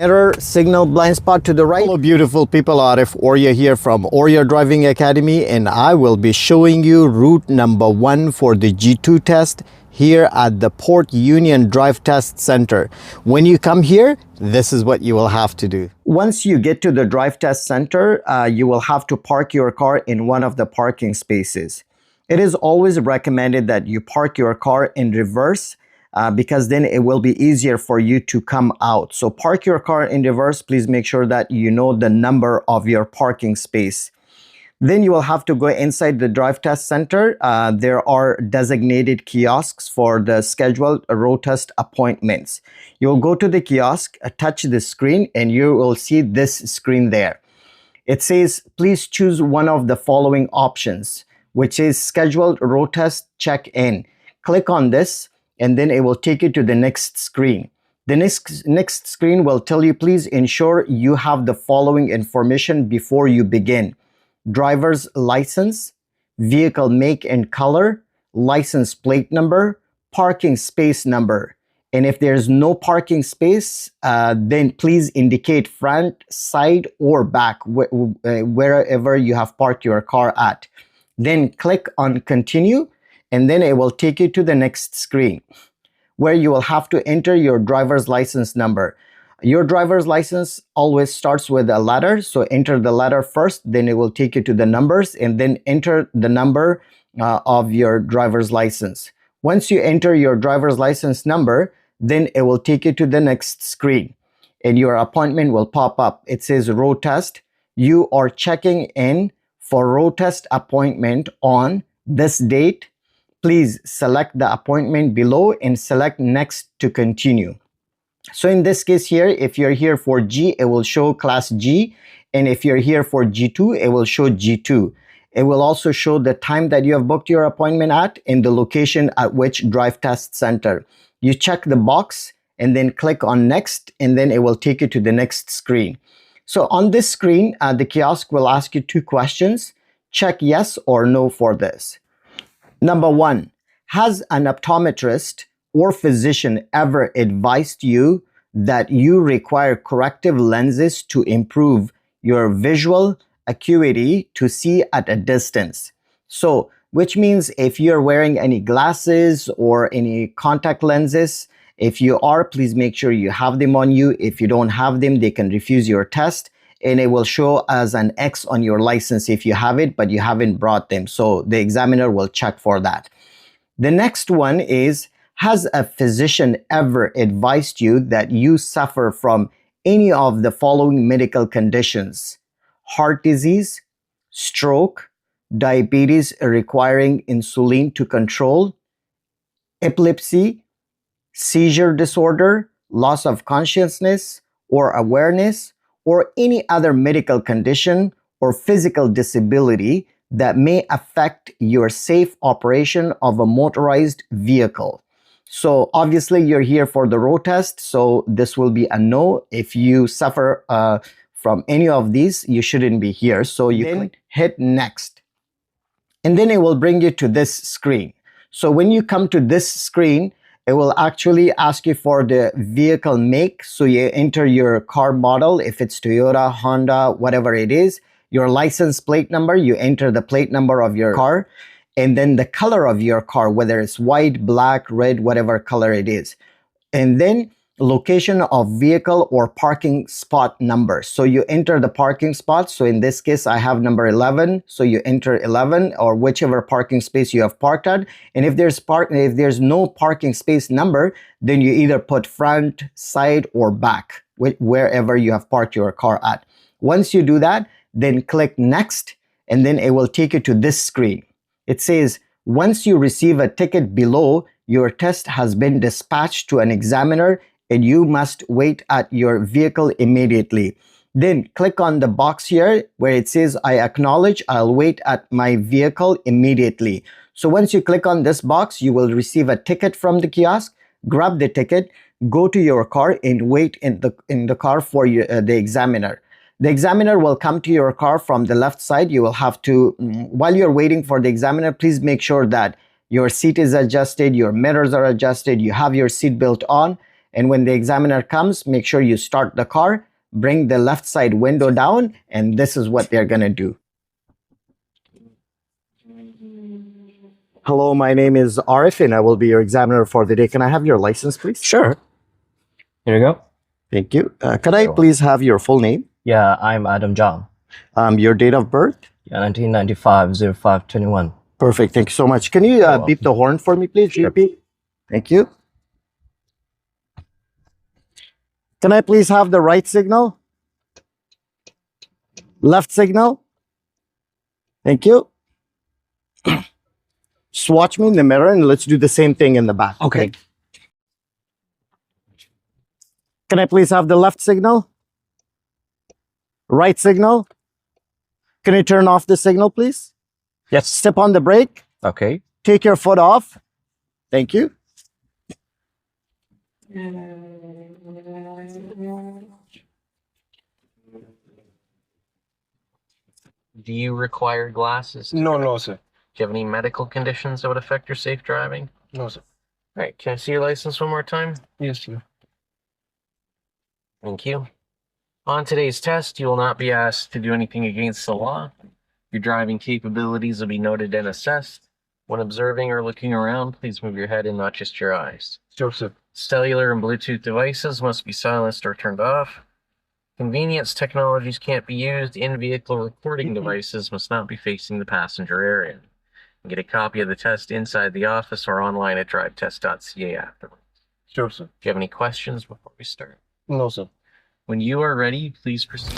Error, signal, blind spot to the right. Hello beautiful people, Arif Orya here from Orya Driving Academy, and I will be showing you route number 1 for the G2 test here at the Port Union Drive Test Center. When you come here, this is what you will have to do. Once you get to the Drive Test Center, you will have to park your car in one of the parking spaces. It is always recommended that you park your car in reverse because then it will be easier for you to come out. So park your car in reverse. Please make sure that you know the number of your parking space. Then you will have to go inside the Drive Test Center. There are designated kiosks for the scheduled road test appointments. You'll go to the kiosk, touch the screen, and you will see this screen there. It says, please choose one of the following options, which is scheduled road test check-in. Click on this, and then it will take you to the next screen. The next screen will tell you, please ensure you have the following information before you begin: driver's license, vehicle make and color, license plate number, parking space number. And if there's no parking space, then please indicate front, side, or back, wherever you have parked your car at. Then click on continue, and then it will take you to the next screen where you will have to enter your driver's license number. Your driver's license always starts with a letter, so enter the letter first, then it will take you to the numbers, and then enter the number of your driver's license. Once you enter your driver's license number, then it will take you to the next screen, and your appointment will pop up. It says road test. You are checking in for road test appointment on this date. Please select the appointment below and select next to continue. So in this case here, if you're here for G, it will show class G. And if you're here for G2, it will show G2. It will also show the time that you have booked your appointment at and the location at which Drive Test Center. You check the box and then click on next, and then it will take you to the next screen. So on this screen, the kiosk will ask you 2 questions. Check yes or no for this. Number 1, has an optometrist or physician ever advised you that you require corrective lenses to improve your visual acuity to see at a distance? So, which means if you're wearing any glasses or any contact lenses, if you are, please make sure you have them on you. If you don't have them, they can refuse your test, and it will show as an X on your license if you have it, but you haven't brought them. So the examiner will check for that. The next one is, has a physician ever advised you that you suffer from any of the following medical conditions: heart disease, stroke, diabetes requiring insulin to control, epilepsy, seizure disorder, loss of consciousness or awareness, or any other medical condition or physical disability that may affect your safe operation of a motorized vehicle? So obviously you're here for the road test, so this will be a no. If you suffer from any of these, you shouldn't be here. So you then hit next, and then it will bring you to this screen. So when you come to this screen, it will actually ask you for the vehicle make. So you enter your car model, if it's Toyota, Honda, whatever it is. Your license plate number, you enter the plate number of your car, and then the color of your car, whether it's white, black, red, whatever color it is. And then location of vehicle or parking spot number. So you enter the parking spot. So in this case, I have number 11. So you enter 11 or whichever parking space you have parked at. And if there's no parking space number, then you either put front, side, or back, wherever you have parked your car at. Once you do that, then click next, and then it will take you to this screen. It says, once you receive a ticket below, your test has been dispatched to an examiner and you must wait at your vehicle immediately. Then click on the box here where it says, I acknowledge, I'll wait at my vehicle immediately. So once you click on this box, you will receive a ticket from the kiosk. Grab the ticket, go to your car and wait in the car for the examiner. The examiner will come to your car from the left side. You will have to, while you're waiting for the examiner, please make sure that your seat is adjusted, your mirrors are adjusted, you have your seat belt on, And when the examiner comes, make sure you start the car, bring the left side window down, and this is what they're gonna do. Hello, my name is Arif and I will be your examiner for the day. Can I have your license, please? Sure. Here you go. Thank you. Could I please have your full name? Yeah, I'm Adam John. Your date of birth? Yeah, 1995, 0521. Perfect. Thank you so much. Can you beep the horn for me, please? Sure. Beep. Thank you. Can I please have the right signal? Left signal? Thank you. Just watch me in the mirror and let's do the same thing in the back. Okay. Can I please have the left signal? Right signal? Can you turn off the signal, please? Yes. Step on the brake. Okay. Take your foot off. Thank you. Do you require glasses? No, sir. Do you have any medical conditions that would affect your safe driving? No, sir. All right, can I see your license one more time? Yes, sir. Thank you. On today's test, you will not be asked to do anything against the law. Your driving capabilities will be noted and assessed. When observing or looking around, please move your head and not just your eyes. Sure, sir. Cellular and Bluetooth devices must be silenced or turned off. Convenience technologies can't be used. In-vehicle recording devices must not be facing the passenger area. Get a copy of the test inside the office or online at drivetest.ca afterwards. Sure, sir. Do you have any questions before we start? No, sir. When you are ready, please proceed.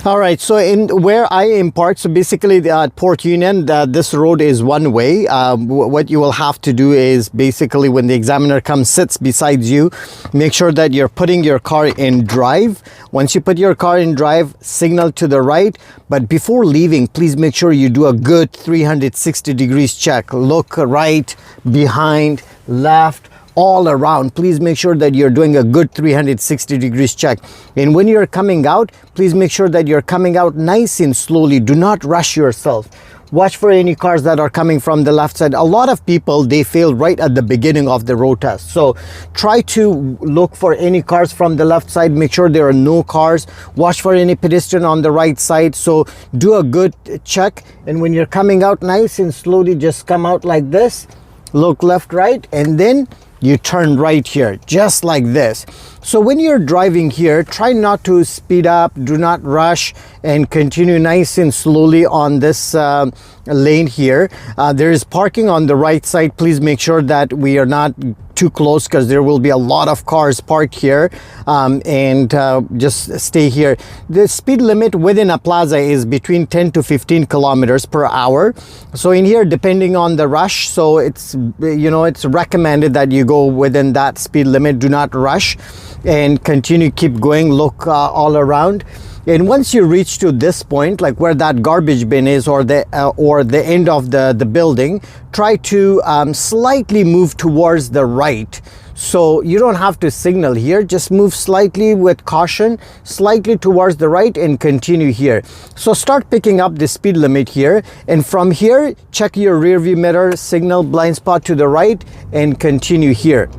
All right, so in where I impart, so basically at Port Union, this road is one way. What you will have to do is basically when the examiner comes, sits beside you, make sure that you're putting your car in drive. Once you put your car in drive, signal to the right. But before leaving, please make sure you do a good 360 degrees check. Look right, behind, left, all around. Please make sure that you're doing a good 360 degrees check. And when you're coming out, please make sure that you're coming out nice and slowly. Do not rush yourself. Watch for any cars that are coming from the left side. A lot of people, they fail right at the beginning of the road test. So try to look for any cars from the left side. Make sure there are no cars. Watch for any pedestrian on the right side. So do a good check. And when you're coming out nice and slowly, just come out like this. Look left, right, and then you turn right here, just like this. So when you're driving here, try not to speed up, do not rush, and continue nice and slowly on this lane here. There is parking on the right side. Please make sure that we are not too close because there will be a lot of cars parked here, and just stay here. The speed limit within a plaza is between 10 to 15 kilometers per hour. So in here, depending on the rush, so it's, you know, it's recommended that you go within that speed limit. Do not rush and continue, keep going, look all around. And once you reach to this point, like where that garbage bin is, or the end of the building, try to slightly move towards the right. So you don't have to signal here, just move slightly with caution, slightly towards the right, and continue here. So start picking up the speed limit here, and from here, check your rear view mirror, signal blind spot to the right, and continue here.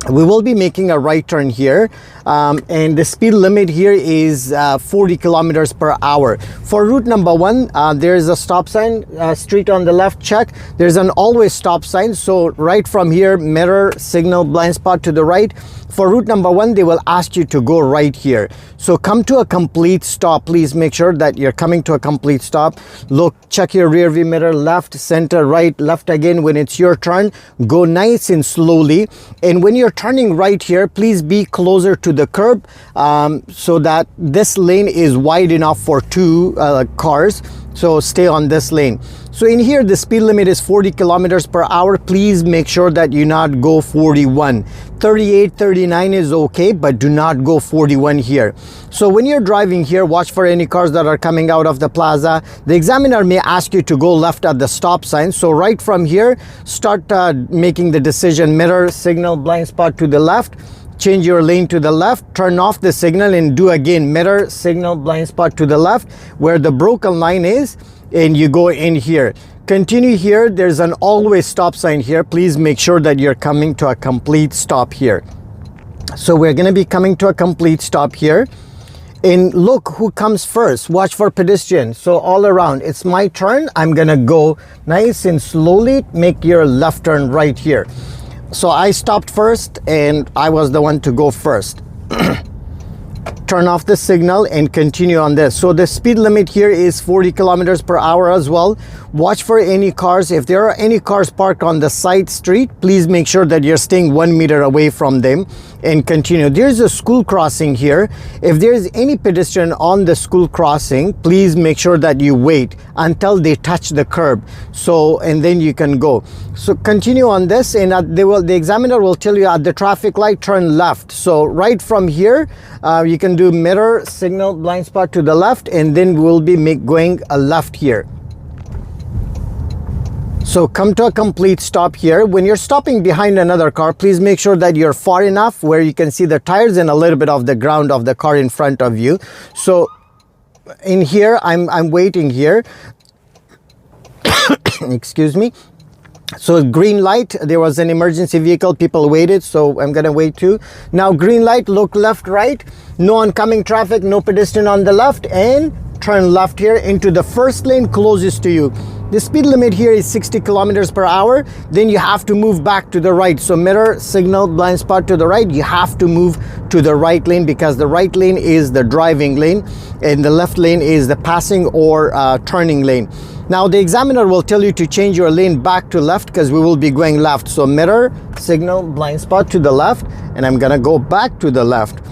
We will be making a right turn here, and the speed limit here is 40 kilometers per hour. For route number 1, there is a stop sign, street on the left, check. There's an always stop sign, so right from here, mirror, signal, blind spot to the right. For route number 1, they will ask you to go right here. So come to a complete stop. Please make sure that you're coming to a complete stop. Look, check your rear view mirror, left, center, right, left again. When it's your turn, go nice and slowly. And when you're turning right here, please be closer to the curb, so that this lane is wide enough for 2 cars. So stay on this lane. So in here, the speed limit is 40 kilometers per hour. Please make sure that you not go 41. 38, 39 is okay, but do not go 41 here. So when you're driving here, watch for any cars that are coming out of the plaza. The examiner may ask you to go left at the stop sign. So right from here, start making the decision, mirror, signal, blind spot to the left. Change your lane to the left, turn off the signal, and do again, mirror, signal, blind spot to the left where the broken line is, and you go in here. Continue here. There's an always stop sign here. Please make sure that you're coming to a complete stop here. So we're going to be coming to a complete stop here. And look who comes first. Watch for pedestrian. So all around, it's my turn. I'm gonna go nice and slowly make your left turn right here. So I stopped first and I was the one to go first. Turn off the signal and continue on this. So the speed limit here is 40 kilometers per hour as well. Watch for any cars. If there are any cars parked on the side street, please make sure that you're staying 1 meter away from them and continue. There's a school crossing here. If there's any pedestrian on the school crossing, please make sure that you wait until they touch the curb. So, and then you can go. So continue on this, and the examiner will tell you at the traffic light, turn left. So right from here, you can do mirror, signal, blind spot to the left, and then we'll be going a left here. So come to a complete stop here. When you're stopping behind another car, please make sure that you're far enough where you can see the tires and a little bit of the ground of the car in front of you. So in here, I'm waiting here. Excuse me. So green light, there was an emergency vehicle, people waited, so I'm gonna wait too. Now green light, look left, right, no oncoming traffic, no pedestrian on the left, and turn left here into the first lane closest to you. The speed limit here is 60 kilometers per hour. Then you have to move back to the right. So mirror, signal, blind spot to the right. You have to move to the right lane because the right lane is the driving lane and the left lane is the passing or turning lane. Now the examiner will tell you to change your lane back to left because we will be going left. So mirror, signal, blind spot to the left, and I'm gonna go back to the left.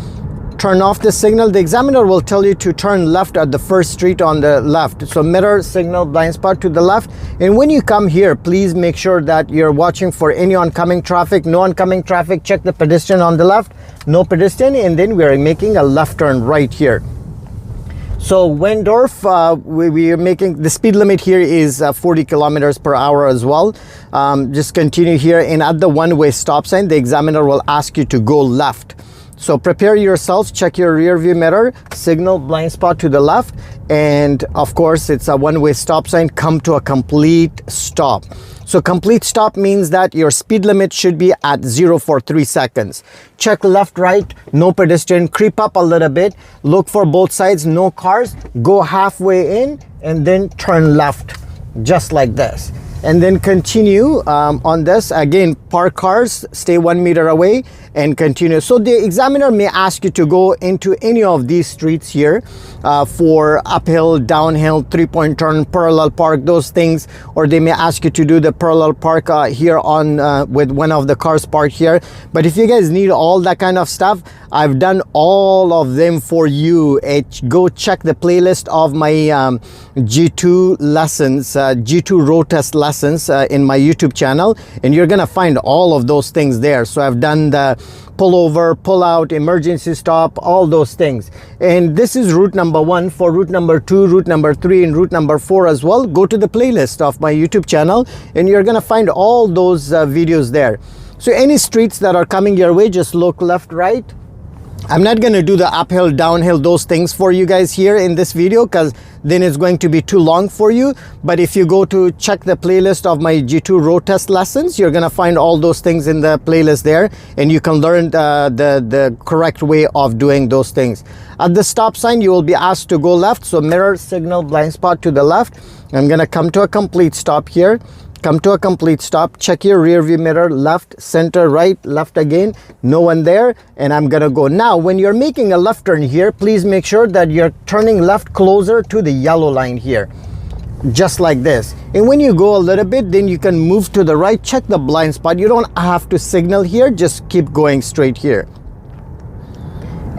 Turn off the signal. The examiner will tell you to turn left at the first street on the left. So mirror, signal, blind spot to the left. And when you come here, please make sure that you're watching for any oncoming traffic. No oncoming traffic, check the pedestrian on the left, no pedestrian, and then we're making a left turn right here. So Wendorf, we are making, the speed limit here is 40 kilometers per hour as well. Just continue here, and at the one-way stop sign, the examiner will ask you to go left. So prepare yourself, check your rear view mirror, signal, blind spot to the left, and of course it's a one-way stop sign, come to a complete stop. So complete stop means that your speed limit should be at 0 for 3 seconds. Check left, right, no pedestrian, creep up a little bit, look for both sides, no cars, go halfway in, and then turn left, just like this. And then continue on this. Again, park cars, stay 1 meter away, and continue. So the examiner may ask you to go into any of these streets here for uphill, downhill, 3-point turn, parallel park, those things, or they may ask you to do the parallel park here on with one of the cars parked here. But if you guys need all that kind of stuff, I've done all of them for you. Go check the playlist of my G2 lessons, G2 road test lessons in my YouTube channel, and you're gonna find all of those things there. So I've done the pull over, pull out, emergency stop, all those things. And this is route number 1. For route number 2, route number 3, and route number 4 as well, go to the playlist of my YouTube channel and you're gonna find all those videos there. So any streets that are coming your way, just look left, right. I'm not going to do the uphill, downhill, those things for you guys here in this video because then it's going to be too long for you. But if you go to check the playlist of my G2 road test lessons, you're going to find all those things in the playlist there, and you can learn the correct way of doing those things. At the stop sign, you will be asked to go left. So mirror, signal, blind spot to the left. I'm going to come to a complete stop here. Come to a complete stop, check your rear view mirror, left, center, right, left again, no one there, and I'm gonna go. Now, when you're making a left turn here, please make sure that you're turning left closer to the yellow line here, just like this. And when you go a little bit, then you can move to the right, check the blind spot. You don't have to signal here, just keep going straight here.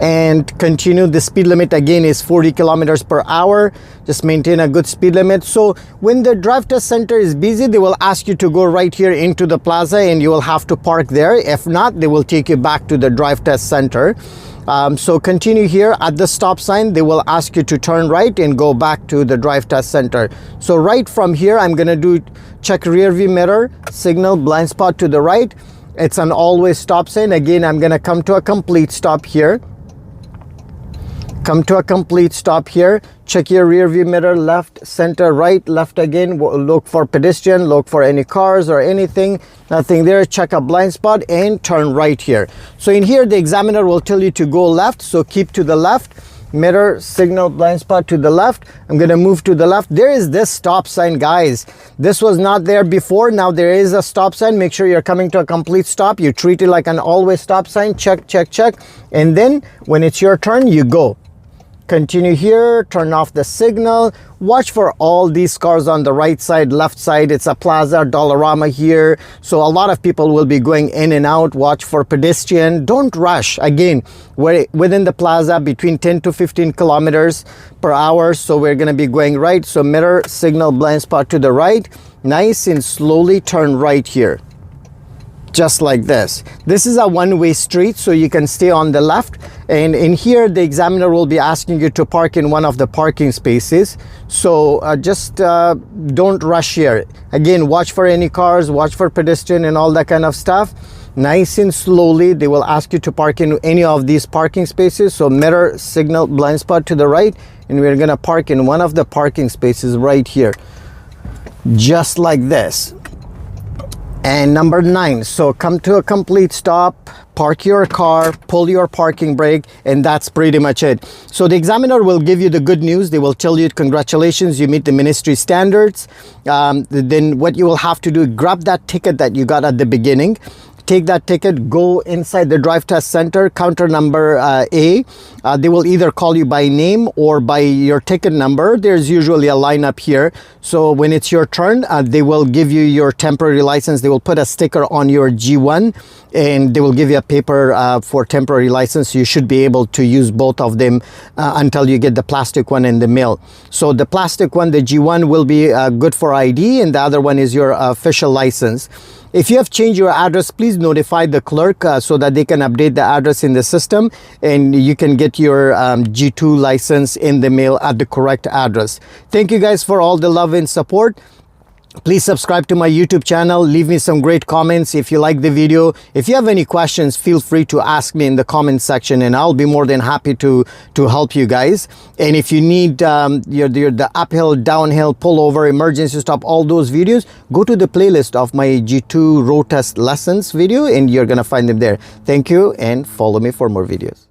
And continue. The speed limit again is 40 kilometers per hour. Just maintain a good speed limit. So when the drive test center is busy, they will ask you to go right here into the plaza and you will have to park there. If not, they will take you back to the drive test center. So continue here. At the stop sign, they will ask you to turn right and go back to the drive test center. So right from here, I'm gonna do check rear view mirror, signal, blind spot to the right. It's an always stop sign. Again, I'm gonna come to a complete stop here. Come to a complete stop here. Check your rear view mirror, left, center, right, left again. Look for pedestrian, look for any cars or anything. Nothing there. Check a blind spot and turn right here. So in here, the examiner will tell you to go left. So keep to the left. Mirror, signal, blind spot to the left. I'm going to move to the left. There is this stop sign, guys. This was not there before. Now there is a stop sign. Make sure you're coming to a complete stop. You treat it like an always stop sign. Check, check, check. And then when it's your turn, you go. Continue here, turn off the signal. Watch for all these cars on the right side, left side. It's a plaza, Dollarama here. So a lot of people will be going in and out. Watch for pedestrian. Don't rush. Again, we're within the plaza between 10 to 15 kilometers per hour. So we're going to be going right. So mirror, signal, blind spot to the right. Nice and slowly turn right here. Just like this. This is a one-way street, so you can stay on the left, and in here the examiner will be asking you to park in one of the parking spaces. So just don't rush here. Again, watch for any cars, watch for pedestrian and all that kind of stuff. Nice and slowly they will ask you to park in any of these parking spaces. So mirror, signal, blind spot to the right, and we're gonna park in one of the parking spaces right here, just like this. And number 9, so come to a complete stop, park your car, pull your parking brake, and that's pretty much it. So the examiner will give you the good news. They will tell you, congratulations, you meet the ministry standards. Then what you will have to do, grab that ticket that you got at the beginning. Take that ticket, go inside the drive test center, counter number A. They will either call you by name or by your ticket number. There's usually a lineup here. So when it's your turn, they will give you your temporary license. They will put a sticker on your G1 and they will give you a paper for temporary license. You should be able to use both of them until you get the plastic one in the mail. So the plastic one, the G1, will be good for ID, and the other one is your official license. If you have changed your address, please notify the clerk so that they can update the address in the system and you can get your G2 license in the mail at the correct address. Thank you guys for all the love and support. Please subscribe to my YouTube channel. Leave me some great comments if you like the video. If you have any questions, feel free to ask me in the comment section and I'll be more than happy to help you guys. And if you need the uphill, downhill, pullover, emergency stop, all those videos, go to the playlist of my G2 road test lessons video and you're gonna find them there. Thank you and follow me for more videos.